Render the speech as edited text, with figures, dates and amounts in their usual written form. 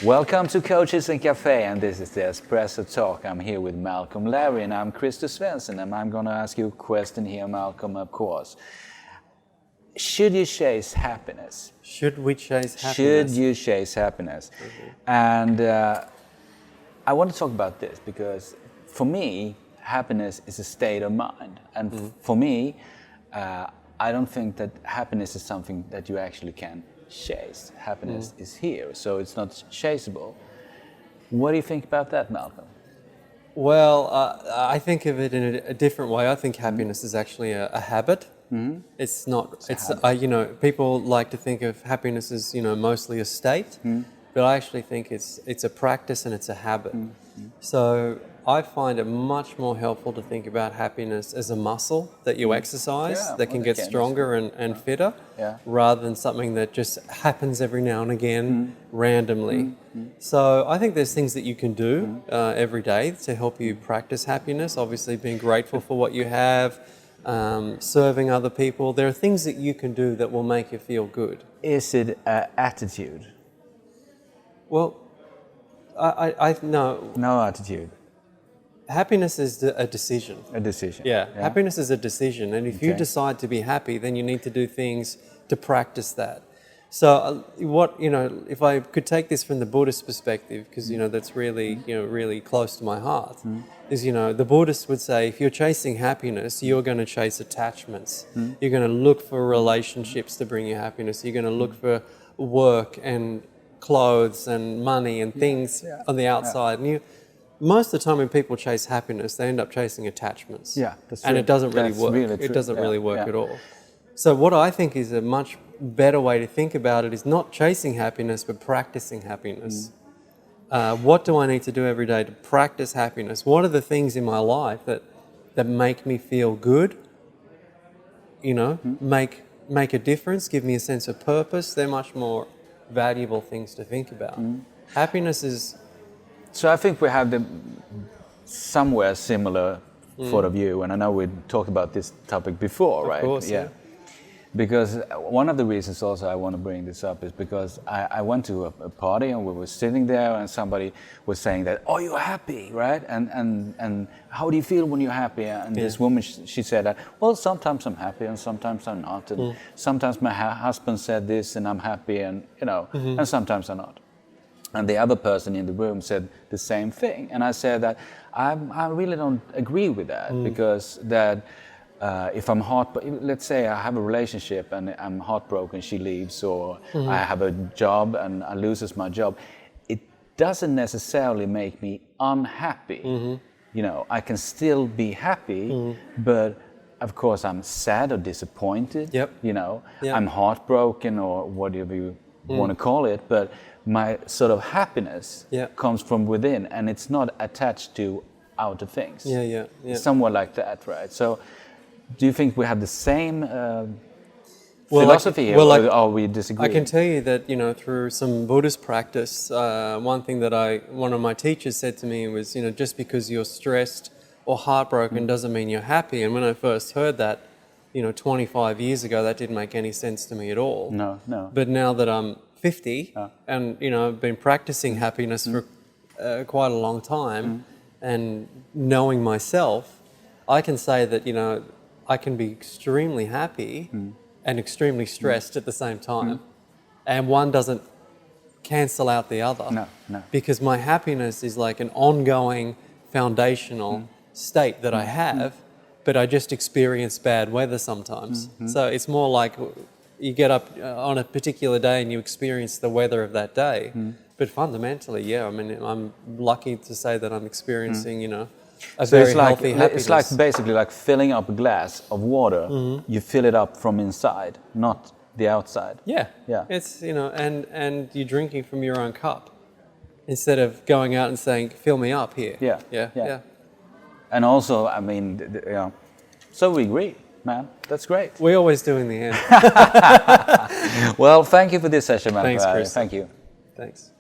Welcome to Coaches and Cafe, and this is the Espresso Talk. I'm here with Malcolm, Larri, and I'm Krister Svensson, and I'm going to ask you a question here, Malcolm, of course. Should you chase happiness? Should we chase happiness? Should you chase happiness? Mm-hmm. And I want to talk about this because for me, happiness is a state of mind. And for me, I don't think that happiness is something that you actually can chase. Happiness is here, so it's not chaseable. What do you think about that, Malcolm? Well, I think of it in a different way. I think happiness is actually a habit. Mm-hmm. It's not. People like to think of happiness as mostly a state, but I actually think it's a practice and it's a habit. So I find it much more helpful to think about happiness as a muscle that you exercise that can get stronger and fitter, rather than something that just happens every now and again randomly. So I think there's things that you can do every day to help you practice happiness. Obviously being grateful for what you have, serving other people. There are things that you can do that will make you feel good. Is it attitude? Well, No attitude. Happiness is a decision. A decision. Yeah, happiness is a decision. And if you decide to be happy, then you need to do things to practice that. So if I could take this from the Buddhist perspective, because, that's really, really close to my heart, is, the Buddhists would say, if you're chasing happiness, you're going to chase attachments. You're going to look for relationships to bring you happiness. You're going to look for work and clothes and money and things on the outside. And most of the time when people chase happiness, they end up chasing attachments. Yeah, that's and true. It doesn't really work. It doesn't really work at all. So what I think is a much better way to think about it is not chasing happiness, but practicing happiness. What do I need to do every day to practice happiness? What are the things in my life that make me feel good? Make a difference, give me a sense of purpose. They're much more valuable things to think about. Happiness is... So I think we have the somewhere similar point of view, and I know we talked about this topic before, right? Of course, yeah. Because one of the reasons also I want to bring this up is because I went to a party and we were sitting there and somebody was saying that, oh, you're happy, right? And how do you feel when you're happy? And this woman, she said that, well, sometimes I'm happy and sometimes I'm not. And sometimes my husband said this and I'm happy and, and sometimes I'm not. And the other person in the room said the same thing. And I said that I really don't agree with that because that if I'm let's say I have a relationship and I'm heartbroken, she leaves, or I have a job and I loses my job, it doesn't necessarily make me unhappy. I can still be happy, but of course I'm sad or disappointed. I'm heartbroken or whatever you want to call it, but my sort of happiness comes from within and it's not attached to outer things. Somewhat like that, right? So do you think we have the same philosophy here, or we disagree? I can tell you that, through some Buddhist practice, one thing that one of my teachers said to me was, just because you're stressed or heartbroken doesn't mean you're happy. And when I first heard that, 25 years ago, that didn't make any sense to me at all. No. But now that I'm 50 and, I've been practicing happiness for quite a long time and knowing myself, I can say that, I can be extremely happy and extremely stressed at the same time. And one doesn't cancel out the other. No. Because my happiness is like an ongoing foundational state that I have, but I just experience bad weather sometimes. So it's more like you get up on a particular day and you experience the weather of that day. But fundamentally, I'm lucky to say that I'm experiencing, a very healthy happiness. It's like basically like filling up a glass of water. You fill it up from inside, not the outside. Yeah. It's and you're drinking from your own cup instead of going out and saying, "Fill me up here." Yeah. And also, so we agree, man. That's great. We always do in the end. Well, thank you for this session, man. Thanks, Chris. Thank you. Thanks.